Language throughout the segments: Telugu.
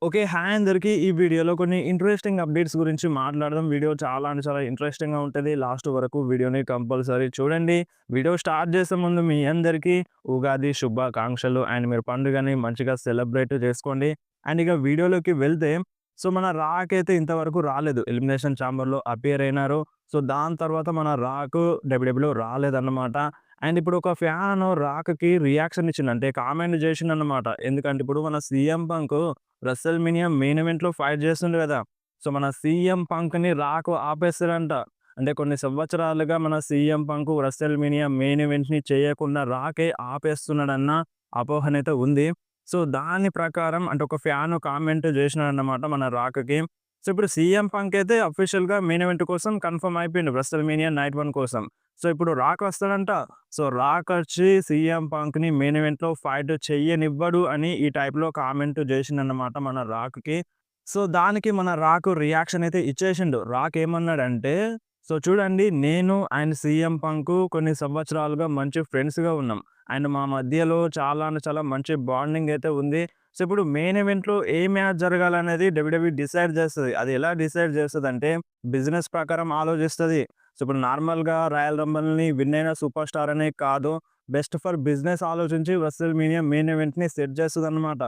ఓకే. హాయ్ అందరికి. ఈ వీడియోలో కొన్ని ఇంట్రెస్టింగ్ అప్డేట్స్ గురించి మాట్లాడదాం. వీడియో చాలా అంటే చాలా ఇంట్రెస్టింగ్‌గా ఉంటది. లాస్ట్ వరకు వీడియోని కంపల్సరీ చూడండి. వీడియో స్టార్ట్ చేసే ముందు మీ అందరికీ ఉగాది శుభాకాంక్షలు. అండ్ మీరు పండుగని మంచిగా సెలబ్రేట్ చేసుకోండి. అండ్ ఇక వీడియోలోకి వెళ్తే మన 'రాక్' అయితే ఇంతవరకు రాలేదు. ఎలిమినేషన్ చాంబర్‌లో అపియర్ అయినారు. దాని తర్వాత మన 'రాక్' డబ్ల్యూడబ్ల్యూలో రాలేదన్నమాట. అండ్ ఇప్పుడు ఒక ఫ్యాన్ 'రాక్‌కి' రియాక్షన్ ఇచ్చిండు. అంటే కామెంట్ చేసిండన్నమాట. ఎందుకంటే ఇప్పుడు మన 'సీఎం పంక్' రెసల్‌మేనియా మెయిన్ ఈవెంట్‌లో ఫైట్ చేస్తుండు గదా! మన సీఎం పంక్‌ని రాకు ఆపేస్తాడంట. అంటే కొన్ని సంవత్సరాలుగా మన సీఎం పంక్ రెసల్‌మేనియా మెయిన్ ఈవెంట్‌ని చేయకుండా రాకే ఆపేస్తున్నాడన్న అపోహనైతే ఉంది. దాని ప్రకారం అంటే ఒక ఫ్యాన్ కామెంట్ చేసినాడన్నమాట మన రాక్‌కి. ఇప్పుడు సీఎం పంక్ అయితే అఫీషియల్‌గా మెయిన్ ఈవెంట్ కోసం కన్ఫర్మ్ అయిపోయిండు రెసల్‌మేనియా నైట్ 1 కోసం. ఇప్పుడు రాక్ వస్తాడంట. రాక్ వచ్చి సీఎం పంక్‌ని మెయిన్ ఈవెంట్‌లో ఫైట్ చెయ్యనివ్వడు అని ఈ టైప్‌లో కామెంట్ జేసిండన్నమాట మన రాక్‌కి. దానికి మన రాక్ రియాక్షన్ అయితే ఇచ్చేసిండు. రాక్ ఏమన్నాడంటే, చూడండి నేను అండ్ సీఎం పంక్ కొన్ని సంవత్సరాలుగా మంచి ఫ్రెండ్స్‌గా ఉన్నాం. అండ్ మా మధ్యలో చాలా అంటే చాలా మంచి బాండింగ్ అయితే ఉంది. ఇప్పుడు మెయిన్ ఈవెంట్‌లో ఏ మ్యాచ్ జరగాలనేది డబ్ల్యూడబ్ల్యూఈ డిసైడ్ చేస్తది. అది ఎలా డిసైడ్ చేస్తదంటే బిజినెస్ ప్రకారం ఆలోచిస్తది. ఇప్పుడు నార్మల్‌గా రాయల్ రంబల్‌ని విన్ అయిన సూపర్ స్టార్ అనే కాదు. బెస్ట్ ఫర్ బిజినెస్ ఆలోచించి రెసల్‌మేనియా మెయిన్ ఈవెంట్‌ని సెట్ చేస్తదనమాట.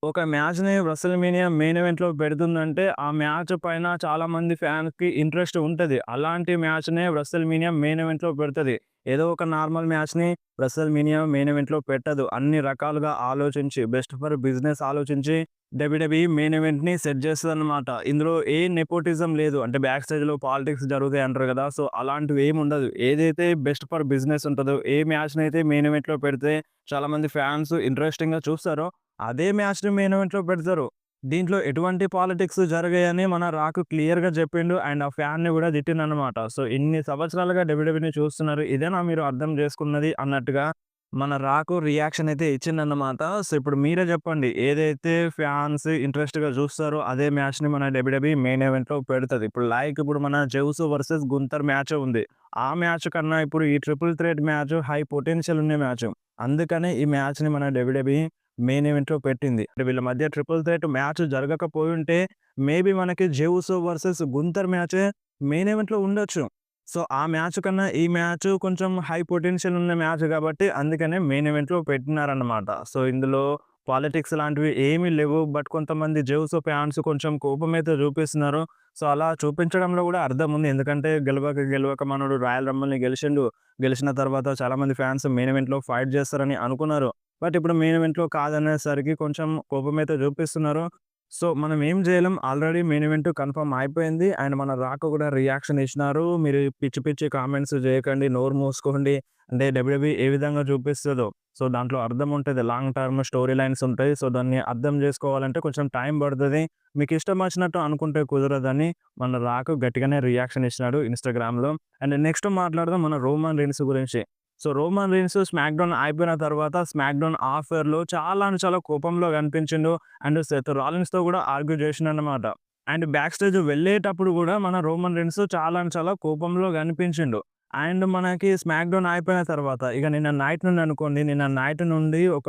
ఒక మ్యాచ్‌ని రెసల్‌మేనియా మెయిన్ ఈవెంట్‌లో పెడుతుందంటే, ఆ మ్యాచ్ పైన చాలామంది ఫ్యాన్స్‌కి ఇంట్రెస్ట్ ఉంటది. అలాంటి మ్యాచ్‌నే రెసల్‌మేనియా మెయిన్ ఈవెంట్‌లో పెడతది. ఏదో ఒక నార్మల్ మ్యాచ్‌ని రెసల్‌మేనియా మెయిన్ ఈవెంట్‌లో పెట్టదు. అన్ని రకాలుగా ఆలోచించి, బెస్ట్ ఫర్ బిజినెస్ ఆలోచించి డబ్ల్యూడబ్ల్యూఈ మెయిన్ ఈవెంట్‌ని సెట్ చేస్తదనమాట. ఇందులో ఏ నెపోటిజం లేదు. అంటే బ్యాక్ స్టేజ్‌లో పాలిటిక్స్ జరుగుతాయి అంటారు కదా! అలాంటివి ఏమి ఉండదు. ఏదైతే బెస్ట్ ఫర్ బిజినెస్ ఉంటదో, ఏ మ్యాచ్‌నైతే మెయిన్ ఈవెంట్‌లో పెడితే చాలామంది ఫ్యాన్స్ ఇంట్రెస్టింగ్‌గా చూస్తారో అదే మ్యాచ్‌ని మెయిన్ ఈవెంట్‌లో పెడతారు. దీంట్లో ఎటువంటి పాలిటిక్స్ జరగయని మన రాకు క్లియర్‌గా చెప్పిండు. అండ్ ఆ ఫ్యాన్‌ని గూడా తిట్టిండనమాట. ఇన్ని సంవత్సరాలుగా డబ్ల్యూడబ్ల్యూఈని చూస్తున్నారు. ఇదేనా మీరు అర్థం చేసుకున్నది అన్నట్టుగా మన రాకు రియాక్షన్ అయితే ఇచ్చిండన్నమాట. ఇప్పుడు మీరే చెప్పండి. ఏదైతే ఫ్యాన్స్ ఇంట్రెస్ట్‌గా చూస్తారో అదే మ్యాచ్‌ని మన డబ్ల్యూడబ్ల్యూఈ మెయిన్ ఈవెంట్‌లో పెడతది. ఇప్పుడు మన జెउస్ వర్సెస్ గుంతర్ మ్యాచ్ ఉంది. ఆ మ్యాచ్ కన్నా ఇప్పుడు ఈ triple threat match high potential ఉన్న మ్యాచ్. అందుకనే ఈ మ్యాచ్‌ని మన డబ్ల్యూడబ్ల్యూఈ మెయిన్ ఈవెంట్‌లో పెట్టింది. అంటే వీళ్ళ మధ్య ట్రిపుల్ థ్రెట్ మ్యాచ్ జరగకపోయుంటే మేబీ మనకి జెउస్ వర్సెస్ గుంతర్ మ్యాచే మెయిన్ ఈవెంట్‌లో ఉండొచ్చు. ఆ మ్యాచ్ కన్నా ఈ మ్యాచ్ కొంచెం హై పొటెన్షియల్ ఉన్న మ్యాచ్ గాబట్టి అందుకనే మెయిన్ ఈవెంట్‌లో పెట్టినారన్నమాట. ఇందులో పాలిటిక్స్ లాంటివి ఏమీ లేవు. బట్ కొంతమంది జెउస్ ఫ్యాన్స్ కొంచెం కోపమైతే చూపిస్తున్నారు. అలా చూపించడంలో గూడా అర్థం ఉంది. ఎందుకంటే గెలవక మనోడు రాయల్ రంబల్‌ని గెలిచిండు. గెలిచిన తర్వాత చాలామంది ఫ్యాన్స్ మెయిన్ ఈవెంట్‌లో ఫైట్ చేస్తారని అనుకున్నారు. బట్ ఇప్పుడు మెయిన్ ఈవెంట్‌లో కాదనేసరికి కొంచెం కోపమైతే చూపిస్తున్నారు. మనం ఏం చేయలేం. ఆల్రెడీ మెయిన్ ఈవెంట్ కన్ఫర్మ్ అయిపోయింది. అండ్ మన రాక కూడా రియాక్షన్ ఇచ్చినారు. మీరు పిచ్చి పిచ్చి కామెంట్స్ చేయకండి. నోరు మూసుకోండి. అంటే డబ్ల్యూడబ్ల్యూఈ ఏ విధంగా చూపిస్తదో దాంట్లో అర్థం ఉంటది. లాంగ్ టర్మ్ స్టోరీ లైన్స్ ఉంటాయి. దాన్ని అర్థం చేసుకోవాలంటే కొంచెం టైం పడతది. మీకు ఇష్టం వచ్చినట్టు అనుకుంటే కుదరదని మన రాక గట్టిగానే రియాక్షన్ ఇచ్చినాడు ఇన్‌స్టాగ్రామ్‌లో. అండ్ నెక్స్ట్ మాట్లాడదాం మన రోమన్ రీన్స్ గురించి. రోమన్ రీన్స్ స్మాక్‌డౌన్ అయిపోయిన తర్వాత స్మాక్‌డౌన్ ఆఫర్‌లో చాలా అంటే చాలా కోపంలో కనిపించిండు. అండ్ సెత్ రాలిన్స్‌తో కూడా ఆర్గ్యూ చేసిండన్నమాట. అండ్ బ్యాక్ స్టేజ్ వెళ్ళేటప్పుడు కూడా మన రోమన్ రీన్స్ చాలా అంటే చాలా కోపంలో కనిపించిండు. అండ్ మనకి స్మాక్‌డౌన్ అయిపోయిన తర్వాత ఇక నిన్న నైట్ నుండి అనుకోండి. నిన్న నైట్ నుండి ఒక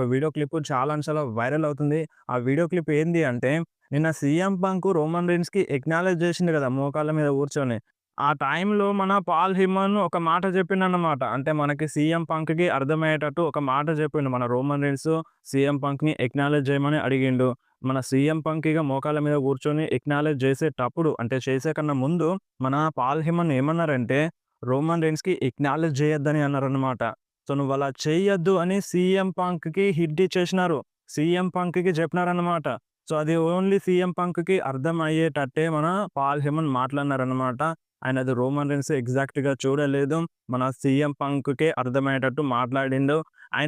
వీడియో క్లిప్ చాలా అంటే చాలా వైరల్ అవుతుంది. ఆ వీడియో క్లిప్ ఏంది అంటే నిన్న సీఎం పంక్ రోమన్ రీన్స్‌కి ఎక్నాలెడ్జ్ చేసిండు కదా! మోకాళ్ళ మీద కూర్చొని. ఆ టైంలో మన పాల్ హిమన్ ఒక మాట చెప్పిండన్నమాట. అంటే మనకి సీఎం పంక్‌కి అర్థమయ్యేటట్టు ఒక మాట చెప్పిండు. మన రోమన్ రీన్స్ సీఎం పంక్‌ని ఎక్నాలెడ్జ్ చేయమని అడిగిండు. మన సీఎం పంక్ ఇగ మోకాళ్ళ మీద కూర్చొని ఎక్నాలెడ్జ్ చేసేటప్పుడు అంటే చేసే కన్నా ముందు మన పాల్ హిమన్ ఏమన్నారంటే రోమన్ రీన్స్‌కి ఎక్నాలెడ్జ్ చేయొద్దని అన్నారన్నమాట. నువ్వలా చెయ్యొద్దు అని సీఎం పంక్‌కి హిట్ ఇచ్చేసినారు. సీఎం పంక్‌కి చెప్పినారన్నమాట. అది ఓన్లీ సీఎం పంక్‌కి అర్థమయ్యేటట్టే మన పాల్ హెమన్ మాట్లాడినారన్నమాట. అది రోమన్ రీన్స్ ఎగ్జాక్ట్‌గా చూడలేదు. మన సీఎం పంక్‌కే అర్థమయ్యేటట్టు మాట్లాడిండు.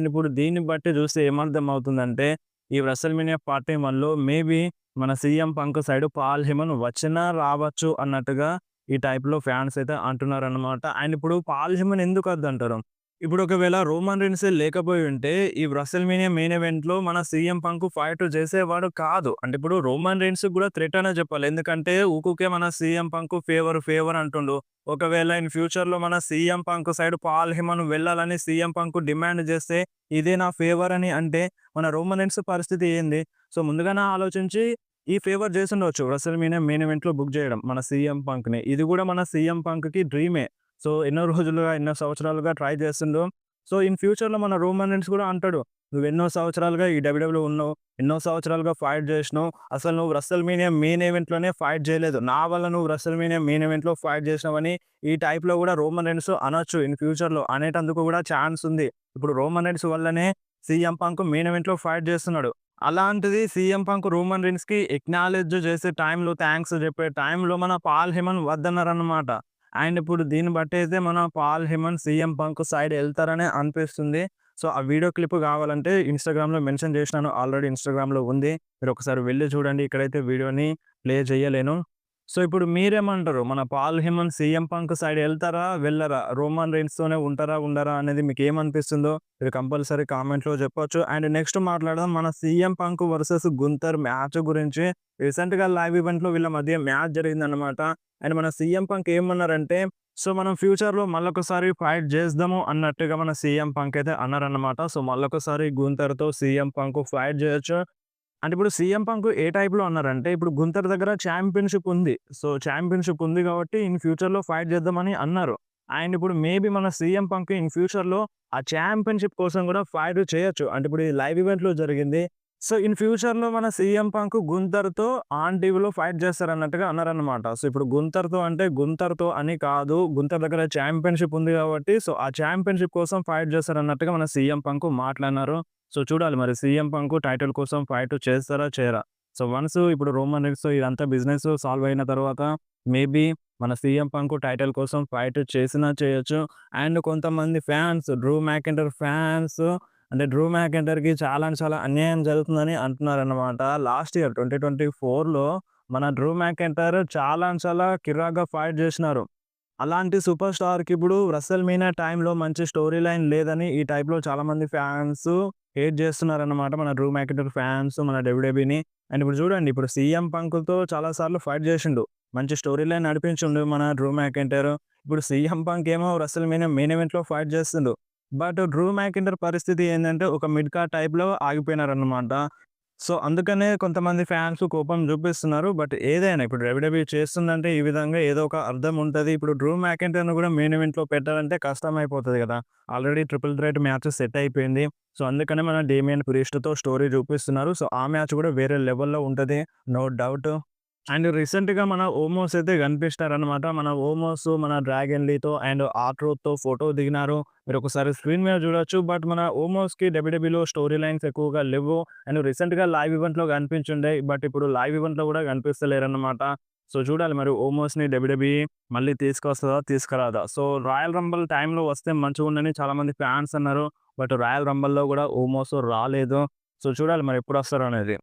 ఇప్పుడు దీన్ని బట్టి చూస్తే ఏమర్థమవుతుందంటే, ఈ రెసల్‌మేనియా పార్ట్ 1లో మేబీ మన సీఎం పంక్ సైడ్ పాల్ హెమన్ వచ్చినా రావచ్చు అన్నట్టుగా ఈ టైప్‌లో ఫ్యాన్స్ అయితే అంటున్నారన్నమాట. ఇప్పుడు పాల్ హెమన్ ఎందుకొద్దంటారు? ఇప్పుడు ఒకవేళ రోమన్ రీన్సే లేకపోయి ఉంటే, ఈ రెసల్‌మేనియా మెయిన్ ఈవెంట్‌లో మన సీఎం పంక్ ఫైట్ చేసేవాడు కాదు. అంటే ఇప్పుడు రోమన్ రీన్స్‌కి కూడా థ్రెట్ అనే చెప్పాలి. ఎందుకంటే ఊకూకే మన సీఎం పంక్ ఫేవర్ అంటుండు. ఒకవేళ ఇన్ ఫ్యూచర్‌లో మన సీఎం పంక్ సైడ్ పాల్ హెమన్ వెళ్ళాలని సీఎం పంక్ డిమాండ్ చేస్తే, ఇదే నా ఫేవర్ అని అంటే మన రోమన్ రీన్స్ పరిస్థితి ఏంది? సో ముందుగానే ఆలోచించి ఈ ఫేవర్ చేసుండొచ్చు. రెసల్‌మీనియా మెయిన్ ఈవెంట్‌లో బుక్ జేయడం మన సీఎం పంక్‌ని. ఇది గూడా మన సీఎం పంక్‌కి డ్రీమే. సో ఎన్నో రోజులుగా, ఎన్నో సంవత్సరాలుగా ట్రై చేస్తుండు. సో ఇన్ ఫ్యూచర్‌లో మన రోమన్ రీన్స్ గూడా అంటాడు. "నువ్వెన్నో సంవత్సరాలుగా ఈ డబ్ల్యూడబ్ల్యూలో ఉన్నావు. ఎన్నో సంవత్సరాలుగా ఫైట్ జేసినావు. అసలు నువ్వు రెసల్‌మీనియా మెయిన్ ఈవెంట్‌లోనే ఫైట్ జేయలేదు. నా వల్ల నువ్వు రెసల్‌మీనియా మెయిన్ ఈవెంట్‌లో ఫైట్ జేసినావని" ఈ టైప్‌లో గూడా రోమన్ రీన్స్ అనొచ్చు ఇన్ ఫ్యూచర్‌లో. అనేటందుకు గూడా ఛాన్స్ ఉంది. ఇప్పుడు రోమన్ రీన్స్ వల్లనే సీఎం పంక్ మెయిన్ ఈవెంట్‌లో ఫైట్ జేస్తున్నాడు. అలాంటిది సీఎం పంక్ రోమన్ రీన్స్‌కి ఎక్నాలెడ్జ్ చేసే టైంలో, థాంక్స్ చెప్పే టైంలో మన పాల్ హెమన్ వద్దన్నారన్నమాట. అండ్ ఇప్పుడు దీన్ని బట్టయితే మన పాల్ హెమన్ సీఎం పంక్ సైడ్ ఎళ్తారనే అనిపిస్తుంది. సో, ఆ వీడియో క్లిప్ కావాలంటే ఇన్‌స్టాగ్రామ్‌లో మెన్షన్ చేసినాను. ఆల్రెడీ ఇన్‌స్టాగ్రామ్‌లో ఉంది. మీరొకసారి వెళ్లి చూడండి. ఇక్కడైతే వీడియోని ప్లే చేయలేను. సో, ఇప్పుడు మీరేమంటారు? మన పాల్ హెమన్ సీఎం పంక్ సైడ్ ఎళ్తారా? వెళ్ళరా? రోమన్ రీన్స్‌తోనే ఉంటారా? ఉండరా? అనేది మీకేమనిపిస్తుందో మీరు కంపల్సరీ కామెంట్‌లో చెప్పొచ్చు. అండ్ నెక్స్ట్ మాట్లాడదాం మన సీఎం పంక్ వర్సెస్ గుంతర్ మ్యాచ్ గురించి. రీసెంట్‌గా లైవ్ ఈవెంట్‌లో వీళ్ళ మధ్య మ్యాచ్ జరిగిందన్నమాట. అండ్ మన సీఎం పంక్ ఏమన్నారంటే, సో, మనం ఫ్యూచర్‌లో మళ్ళొకసారి ఫైట్ జేద్దాము అన్నట్టుగా మన సీఎం పంక్ అయితే అన్నారన్నమాట. సో, మళ్ళొకసారి గుంతర్‌తో సీఎం పంక్ ఫైట్ జేయొచ్చు. అంటే ఇప్పుడు సీఎం పంక్ ఏ టైప్‌లో అన్నారంటే, ఇప్పుడు గుంతర్ దగ్గర ఛాంపియన్‌షిప్ ఉంది. సో, ఛాంపియన్‌షిప్ ఉంది కాబట్టి ఇన్ ఫ్యూచర్‌లో ఫైట్ చేద్దామని అన్నారు. అండ్ ఇప్పుడు మేబీ మన సీఎం పంక్ ఇన్ ఫ్యూచర్‌లో ఆ ఛాంపియన్‌షిప్ కోసం కూడా ఫైట్ చేయొచ్చు. అంటే ఇప్పుడు ఈ లైవ్ ఈవెంట్‌లో జరిగింది. సో, ఇన్ ఫ్యూచర్‌లో మన సీఎం పంక్ గుంతర్‌తో ఆన్ టీవీలో ఫైట్ చేస్తారన్నట్టుగా అన్నారన్నమాట. సో, ఇప్పుడు గుంతర్‌తో అంటే గుంతర్‌తో అని కాదు. గుంతర్ దగ్గర ఛాంపియన్‌షిప్ ఉంది కాబట్టి సో, ఆ ఛాంపియన్‌షిప్ కోసం ఫైట్ చేస్తారన్నట్టుగా మన సీఎం పంక్ మాట్లాడినారు. సో, చూడాలి మరి సీఎం పంక్ టైటిల్ కోసం ఫైట్ చేస్తారా? చేయరా? సో, వన్స్ ఇప్పుడు రోమన్ రీన్స్‌తో ఇదంతా బిజినెస్ సాల్వ్ అయిన తర్వాత మేబీ మన సీఎం పంక్ టైటిల్ కోసం ఫైట్ చేసినా చేయొచ్చు. అండ్ కొంతమంది ఫ్యాన్స్ డ్రూ మెకింటైర్ ఫ్యాన్స్ అంటే డ్రూ మెకింటైర్‌కి చాలా అంటే చాలా అన్యాయం జరుగుతుందని అంటున్నారన్నమాట. లాస్ట్ ఇయర్ 2024లో మన డ్రూ మెకింటైర్ చాలా అంటే చాలా కిరాక్‌గా ఫైట్ చేసినారు. అలాంటి సూపర్ స్టార్‌కి ఇప్పుడు రెసల్‌మీనియా టైమ్‌లో మంచి స్టోరీ లైన్ లేదని ఈ టైప్‌లో చాలామంది ఫ్యాన్స్ హేట్ చేస్తున్నారన్నమాట. మన డ్రూ మెకింటైర్ ఫ్యాన్స్ మన డబ్ల్యూడబ్ల్యూఈని. అండ్ ఇప్పుడు చూడండి ఇప్పుడు సీఎం పంక్‌తో చాలా సార్లు ఫైట్ చేసిండు. మంచి స్టోరీ లైన్ నడిపించిండు మన డ్రూ మెకింటైర్. ఇప్పుడు సీఎం పంక్ ఏమో రెసల్‌మీనియా మెయిన్ ఈవెంట్‌లో ఫైట్ చేస్తుండు. బట్ డ్రూ మెకింటైర్ పరిస్థితి ఏందంటే ఒక మిడ్ కార్డ్ టైప్‌లో ఆగిపోయినారన్నమాట. సో, అందుకనే కొంతమంది ఫ్యాన్స్ కోపం చూపిస్తున్నారు. బట్ ఏదైనా ఇప్పుడు డబ్ల్యూడబ్ల్యూఈ చేస్తుందంటే ఈ విధంగా ఏదో ఒక అర్థం ఉంటది. ఇప్పుడు డ్రూ మెకింటైర్‌ని కూడా మెయిన్ ఈవెంట్‌లో పెట్టాలంటే కష్టమైపోతది కదా! Already triple threat match set అయిపోయింది. సో, అందుకనే మన డేమియన్ ప్రీస్ట్‌తో స్టోరీ చూపిస్తున్నారు. సో, ఆ మ్యాచ్ కూడా వేరే లెవెల్‌లో ఉంటది. No doubt. అండ్ రీసెంట్‌గా మన ఓమోస్ అయితే కనిపించినారనమాట. మన ఓమోస్ మన డ్రాగన్ లీతో అండ్ ఆర్ట్‌రోత్‌తో ఫోటో దిగినారు. మీరొకసారి స్క్రీన్ మీద చూడొచ్చు. బట్ మన ఓమోస్‌కి డబ్ల్యూడబ్ల్యూఈలో స్టోరీ లైన్స్ ఎక్కువగా లెవ్వు. అండ్ రీసెంట్‌గా లైవ్ ఈవెంట్‌లో కనిపించుండే. బట్ ఇప్పుడు లైవ్ ఈవెంట్‌లో కూడా కనిపిస్తలేరన్నమాట. సో, చూడాలి మరి ఓమోస్‌ని డబ్ల్యూడబ్ల్యూఈ మళ్ళీ తీసుకొస్తదా? తీసుకురాదా? సో, రాయల్ రంబుల్ టైమ్‌లో వస్తే మంచిగుండని చాలామంది ఫ్యాన్స్ అన్నారు. బట్ రాయల్ రంబుల్‌లో కూడా ఓమోస్ రాలేదు. సో, చూడాలి మరి ఎప్పుడొస్తారో అనేది.